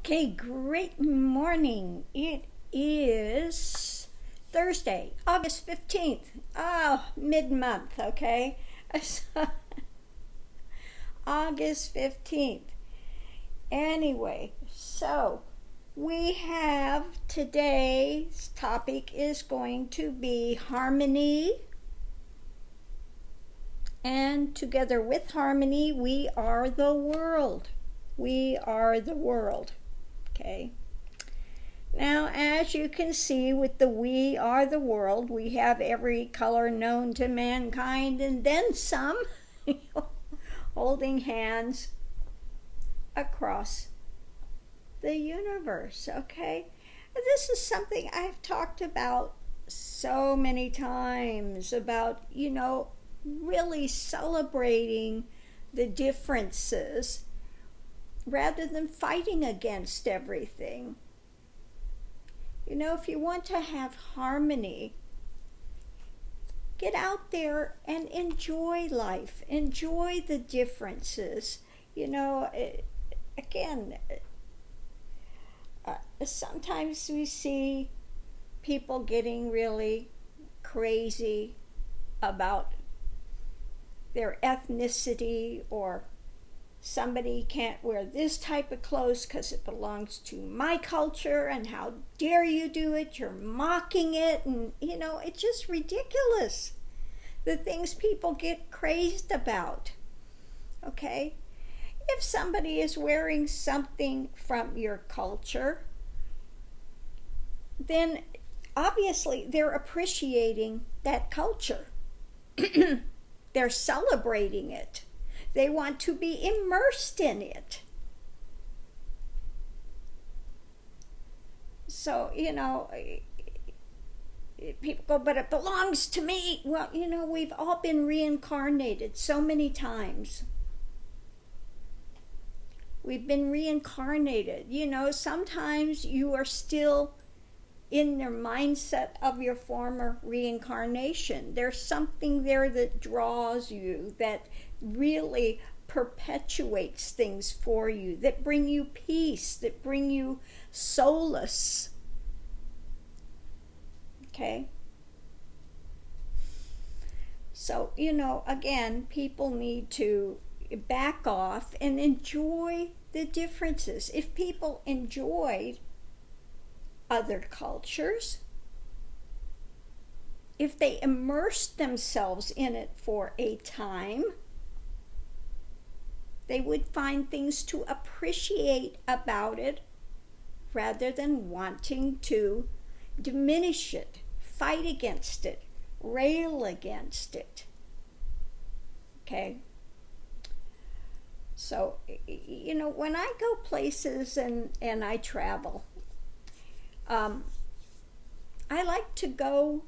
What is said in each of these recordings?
Okay, great morning. It is Thursday, August 15th. Oh, mid-month, okay? August 15th. Anyway, so we have today's topic is going to be harmony. And together with harmony, we are the world. We are the world. Okay. Now, as you can see with the we are the world, we have every color known to mankind and then some, holding hands across the universe. Okay. This is something I've talked about so many times about, really celebrating the differences rather than fighting against everything. If you want to have harmony, get out there and enjoy life. Enjoy the differences. Sometimes we see people getting really crazy about their ethnicity, or somebody can't wear this type of clothes because it belongs to my culture, and how dare you do it, you're mocking it, and it's just ridiculous, the things people get crazed about. Okay, if somebody is wearing something from your culture, then obviously they're appreciating that culture. They're celebrating it. They want to be immersed in it. So, people go, but it belongs to me. Well, we've all been reincarnated so many times. We've been reincarnated. Sometimes you are still in their mindset of your former reincarnation. There's something there that draws you, that really perpetuates things for you, that bring you peace, that bring you solace. Okay? So, again, people need to back off and enjoy the differences. If people enjoyed other cultures, if they immersed themselves in it for a time, they would find things to appreciate about it rather than wanting to diminish it, fight against it, rail against it. Okay? So, when I go places and I travel, I like to go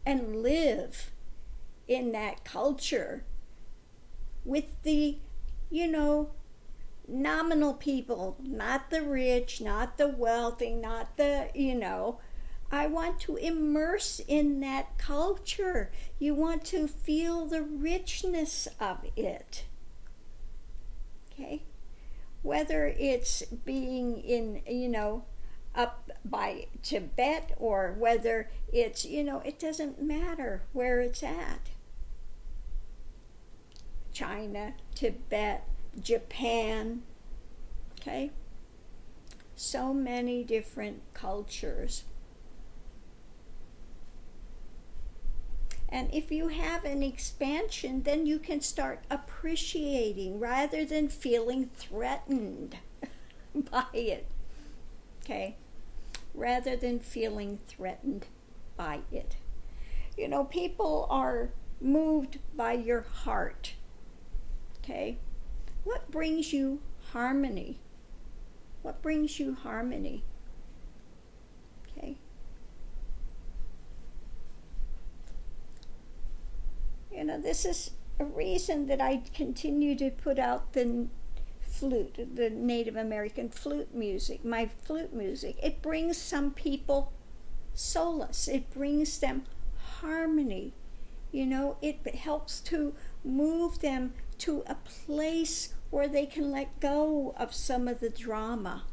and live in that culture with the, nominal people, not the rich, not the wealthy, not the, I want to immerse in that culture. You want to feel the richness of it. Okay? Whether it's being in, up by Tibet, or whether it's, it doesn't matter where it's at. China, Tibet, Japan, okay? So many different cultures. And if you have an expansion, then you can start appreciating rather than feeling threatened by it. Okay, rather than feeling threatened by it. People are moved by your heart. Okay, what brings you harmony? What brings you harmony? Okay. This is a reason that I continue to put out the flute, the Native American flute music, my flute music. It brings some people solace. It brings them harmony. It helps to move them to a place where they can let go of some of the drama.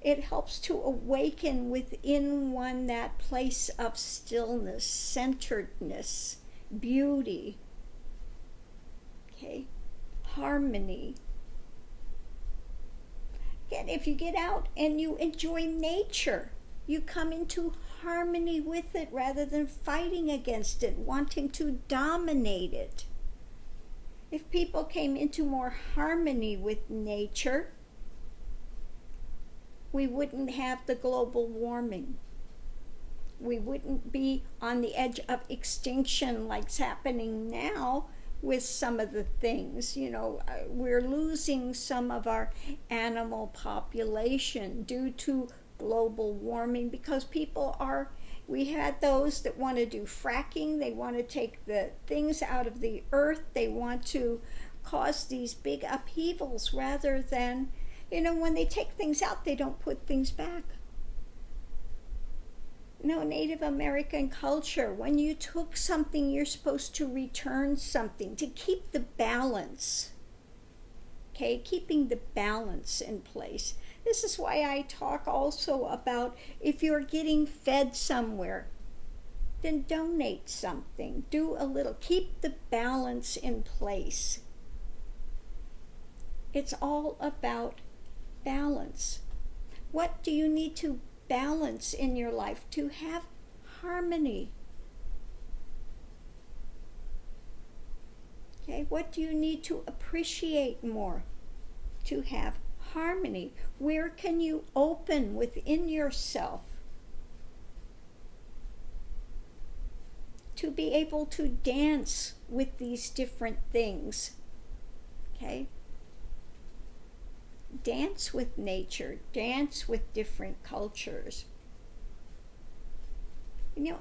It helps to awaken within one that place of stillness, centeredness, beauty, okay, harmony. Again, if you get out and you enjoy nature, you come into harmony with it rather than fighting against it, wanting to dominate it. If people came into more harmony with nature, we wouldn't have the global warming. We wouldn't be on the edge of extinction like's happening now with some of the things. We're losing some of our animal population due to global warming because we had those that want to do fracking. They want to take the things out of the earth. They want to cause these big upheavals rather than, when they take things out, they don't put things back. Native American culture, when you took something, you're supposed to return something to keep the balance. Okay, keeping the balance in place. This is why I talk also about if you're getting fed somewhere, then donate something. Do a little. Keep the balance in place. It's all about balance. What do you need to balance in your life to have harmony? Okay, what do you need to appreciate more to have harmony? Where can you open within yourself to be able to dance with these different things? Okay? Dance with nature, dance with different cultures.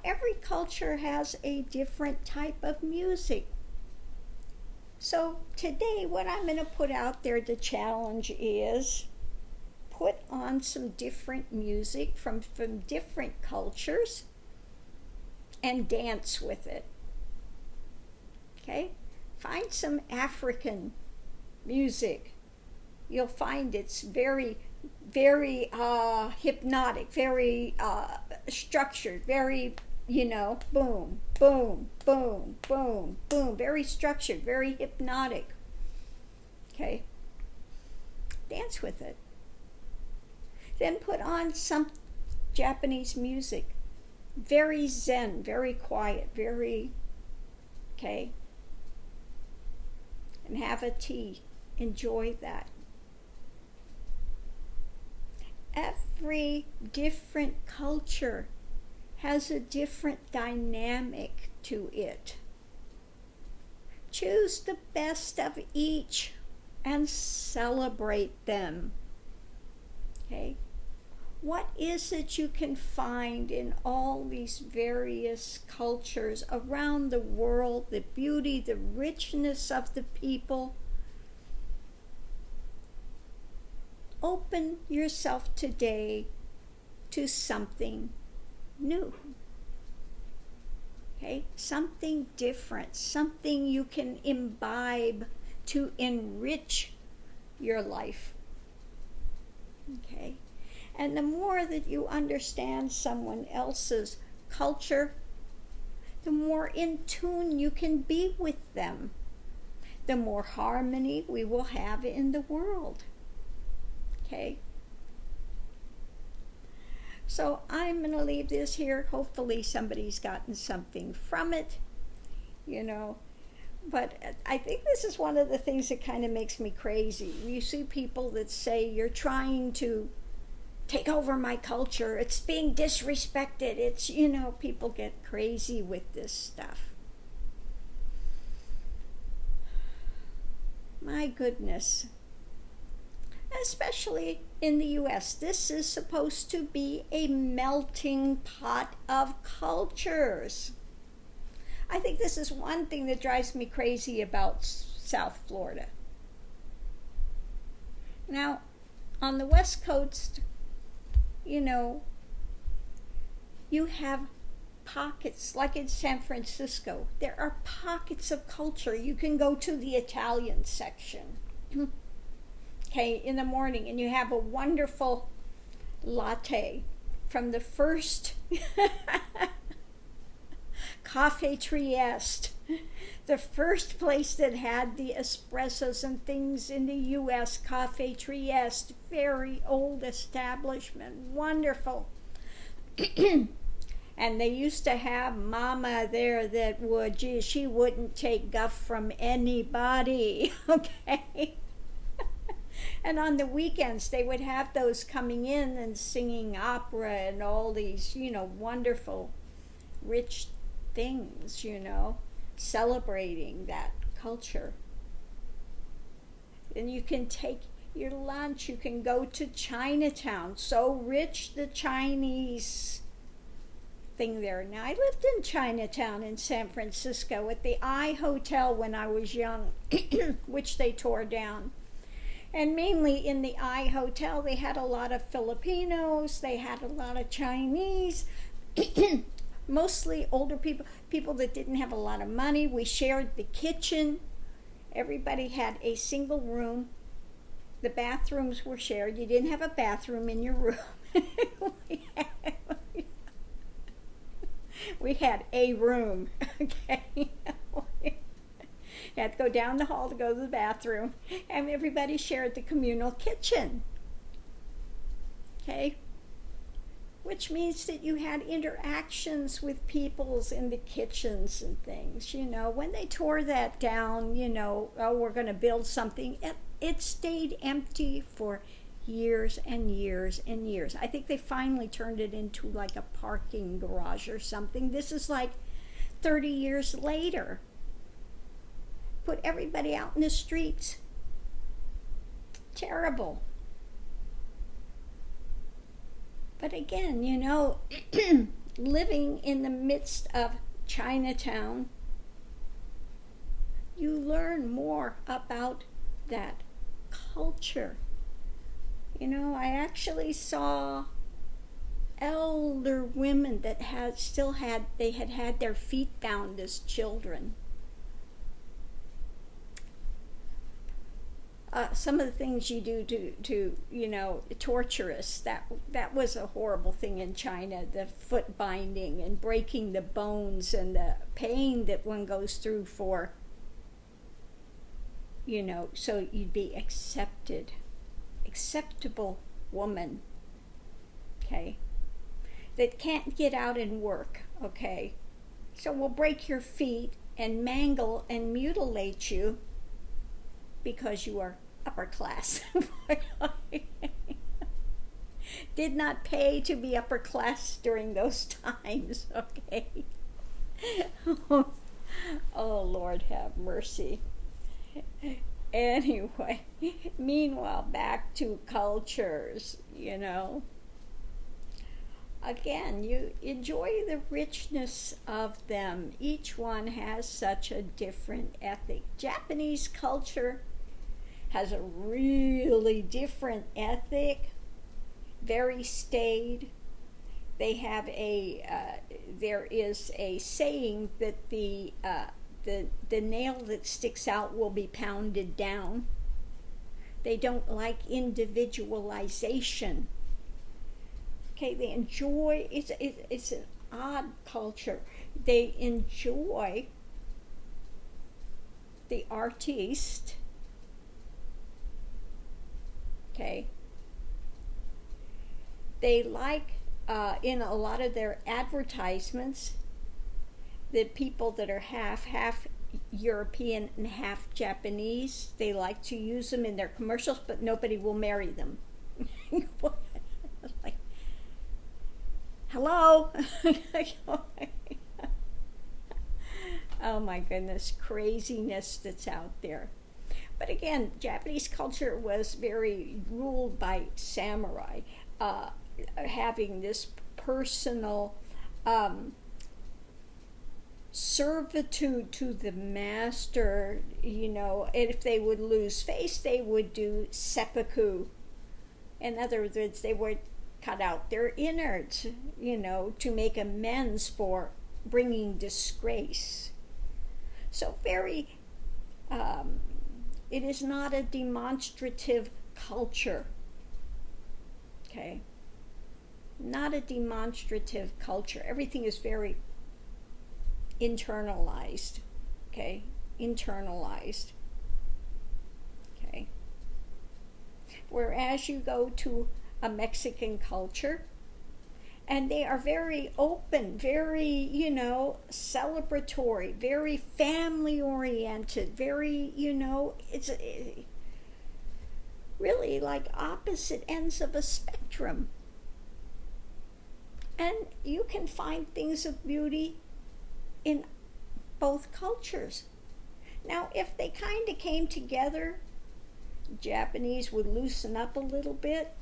Every culture has a different type of music. So today what I'm going to put out there, the challenge is put on some different music from different cultures and dance with it. Okay? Find some African music. You'll find it's very, very hypnotic, very structured, very, boom, boom, boom, boom, boom, very structured, very hypnotic. Okay? Dance with it. Then put on some Japanese music. Very zen, very quiet, very, okay? And have a tea. Enjoy that. Every different culture has a different dynamic to it. Choose the best of each and celebrate them. Okay? What is it you can find in all these various cultures around the world, the beauty, the richness of the people? Open yourself today to something new. Okay? Something different, something you can imbibe to enrich your life. Okay? And the more that you understand someone else's culture, the more in tune you can be with them. The more harmony we will have in the world. Okay? So I'm going to leave this here. Hopefully somebody's gotten something from it, But I think this is one of the things that kind of makes me crazy. You see people that say, you're trying to take over my culture. It's being disrespected. It's, people get crazy with this stuff. My goodness. Especially in the U.S. This is supposed to be a melting pot of cultures. I think this is one thing that drives me crazy about South Florida. Now, on the West Coast, you have pockets, like in San Francisco. There are pockets of culture. You can go to the Italian section. Okay, in the morning, and you have a wonderful latte from the first Cafe Trieste, the first place that had the espressos and things in the U.S., Cafe Trieste, very old establishment, wonderful. And they used to have Mama there that would, she wouldn't take guff from anybody, okay? And on the weekends, they would have those coming in and singing opera and all these, wonderful, rich things, celebrating that culture. And you can take your lunch, you can go to Chinatown, so rich, the Chinese thing there. Now, I lived in Chinatown in San Francisco at the I Hotel when I was young, which they tore down. And mainly in the I Hotel, they had a lot of Filipinos, they had a lot of Chinese, mostly older people that didn't have a lot of money. We shared the kitchen. Everybody had a single room. The bathrooms were shared. You didn't have a bathroom in your room. We had a room, okay? You had to go down the hall to go to the bathroom, and everybody shared the communal kitchen, okay? Which means that you had interactions with peoples in the kitchens and things, When they tore that down, we're going to build something, it stayed empty for years and years and years. I think they finally turned it into like a parking garage or something. This is like 30 years later. Put everybody out in the streets. Terrible. But again, living in the midst of Chinatown, you learn more about that culture. I actually saw elder women that had their feet bound as children. Some of the things you do to torture us, that was a horrible thing in China, the foot binding and breaking the bones and the pain that one goes through for, so you'd be acceptable woman, okay, that can't get out and work, okay, so we'll break your feet and mangle and mutilate you because you are upper class. Did not pay to be upper class during those times, okay? Oh, Lord have mercy. Anyway, meanwhile, back to cultures, Again, you enjoy the richness of them. Each one has such a different ethic. Japanese culture has a really different ethic, very staid. They have there is a saying that the nail that sticks out will be pounded down. They don't like individualization. Okay, they enjoy, it's an odd culture. They enjoy the artiste, okay? They like, in a lot of their advertisements, the people that are half European and half Japanese, they like to use them in their commercials, but nobody will marry them. Like, hello? Oh my goodness, craziness that's out there. But again, Japanese culture was very ruled by samurai, having this personal servitude to the master, and if they would lose face, they would do seppuku. In other words, they would cut out their innards, to make amends for bringing disgrace. So very, it is not a demonstrative culture, okay? not a demonstrative culture. Everything is very internalized, okay? Internalized, okay? Whereas you go to a Mexican culture, and they are very open, very, celebratory, very family oriented, very, it's really like opposite ends of a spectrum. And you can find things of beauty in both cultures. Now, if they kind of came together, Japanese would loosen up a little bit,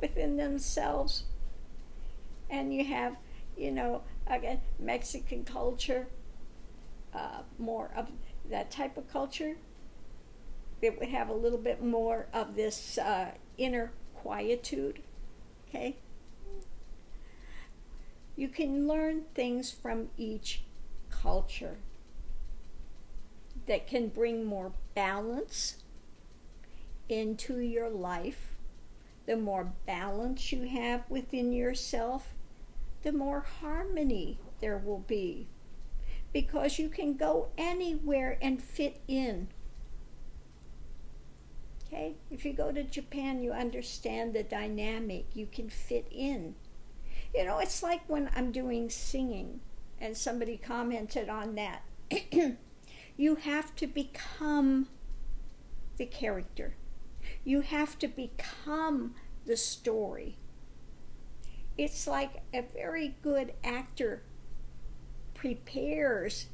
within themselves. And you have, again, Mexican culture, more of that type of culture. It would have a little bit more of this inner quietude, okay? You can learn things from each culture that can bring more balance into your life. The more balance you have within yourself, the more harmony there will be. Because you can go anywhere and fit in. Okay? If you go to Japan, you understand the dynamic. You can fit in. It's like when I'm doing singing, and somebody commented on that. You have to become the character. You have to become the story. It's like a very good actor prepares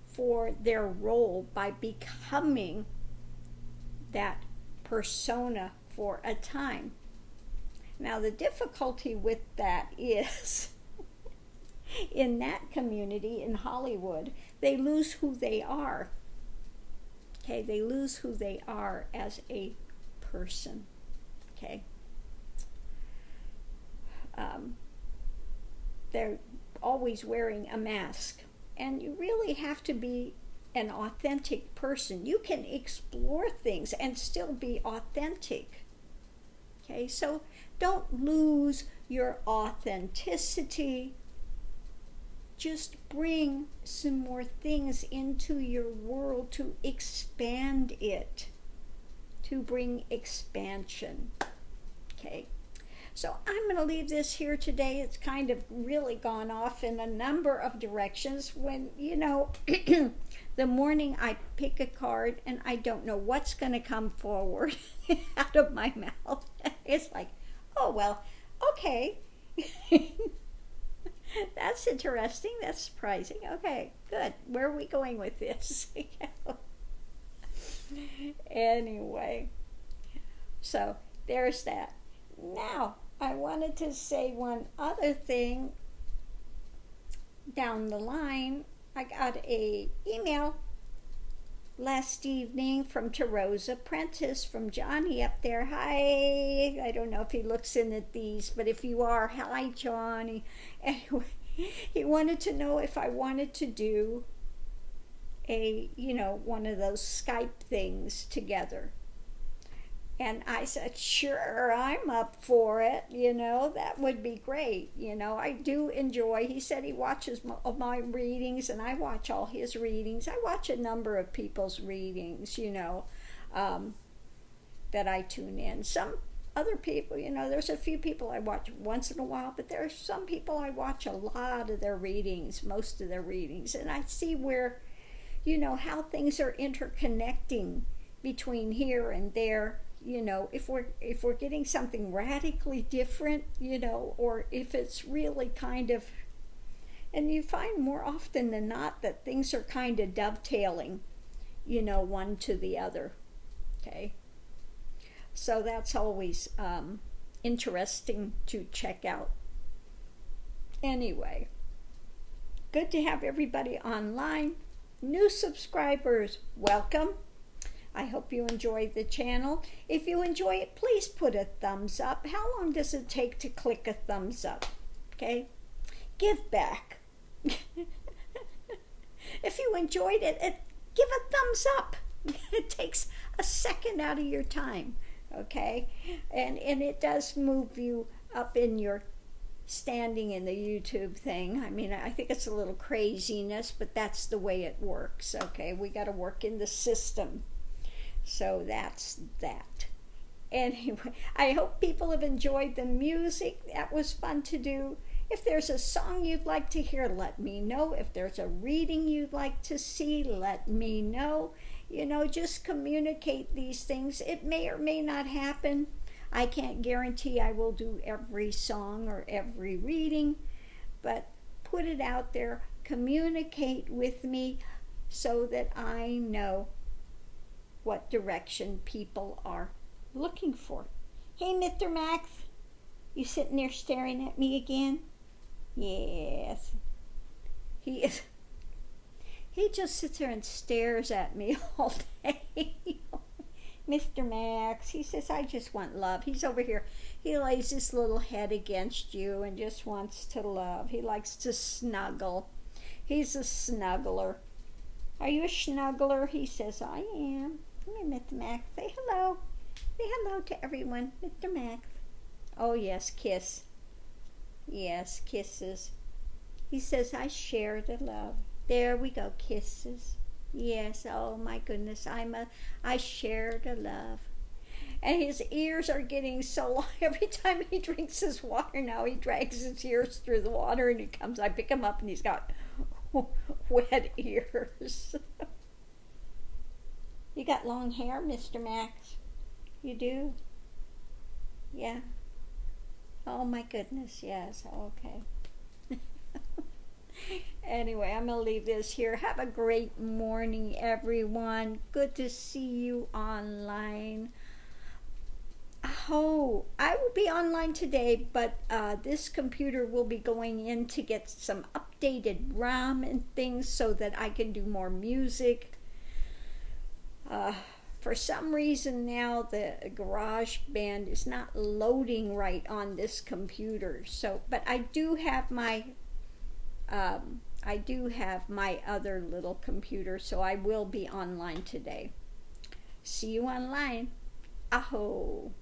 for their role by becoming that persona for a time. Now, the difficulty with that is in that community in Hollywood, they lose who they are. Okay, they lose who they are as a person. Okay. They're always wearing a mask. And you really have to be an authentic person. You can explore things and still be authentic. Okay, so don't lose your authenticity. Just bring some more things into your world to expand it, to bring expansion. Okay, so I'm going to leave this here today. It's kind of really gone off in a number of directions. When, the morning I pick a card and I don't know what's going to come forward out of my mouth. It's like, oh, well, okay. That's interesting. That's surprising. Okay, good. Where are we going with this? Anyway, so there's that. Now, I wanted to say one other thing. Down the line, I got an email last evening from Tarot's Apprentice, from Johnny up there. Hi. I don't know if he looks in at these, but if you are, hi, Johnny. Anyway, he wanted to know if I wanted to do a, one of those Skype things together. And I said, sure, I'm up for it. That would be great. I do enjoy. He said he watches my readings, and I watch all his readings. I watch a number of people's readings, that I tune in. Some other people, there's a few people I watch once in a while, but there are some people I watch a lot of their readings, most of their readings. And I see where, how things are interconnecting between here and there. If we're getting something radically different, or if it's really kind of, and you find more often than not that things are kind of dovetailing, one to the other. Okay, so that's always interesting to check out. Anyway, good to have everybody online. New subscribers, welcome. I hope you enjoy the channel. If you enjoy it, please put a thumbs up. How long does it take to click a thumbs up? Okay? Give back. If you enjoyed it, give a thumbs up. It takes a second out of your time. okay? And it does move you up in your standing in the YouTube thing. I mean, I think it's a little craziness, but that's the way it works, okay? We got to work in the system. So that's that. Anyway, I hope people have enjoyed the music. That was fun to do. If there's a song you'd like to hear, let me know. If there's a reading you'd like to see, let me know. You know, just communicate these things. It may or may not happen. I can't guarantee I will do every song or every reading, but put it out there. Communicate with me so that I know what direction people are looking for. Hey, Mr. Max, you sitting there staring at me again? Yes. He just sits there and stares at me all day. Mr. Max, he says, I just want love. He's over here. He lays his little head against you and just wants to love. He likes to snuggle. He's a snuggler. Are you a snuggler? He says, I am. Come here, Mr. Max. Say hello. Say hello to everyone, Mr. Max. Oh, yes, kiss. Yes, kisses. He says, I share the love. There we go, kisses. Yes, oh my goodness, I share the love. And his ears are getting so long. Every time he drinks his water now, he drags his ears through the water and I pick him up and he's got wet ears. You got long hair, Mr. Max? You do? Yeah. Oh my goodness, yes, okay. Anyway, I'm going to leave this here. Have a great morning, everyone. Good to see you online. Oh, I will be online today, but this computer will be going in to get some updated RAM and things so that I can do more music. For some reason now, the GarageBand is not loading right on this computer. So, but I do have my other little computer, so I will be online today. See you online. Aho.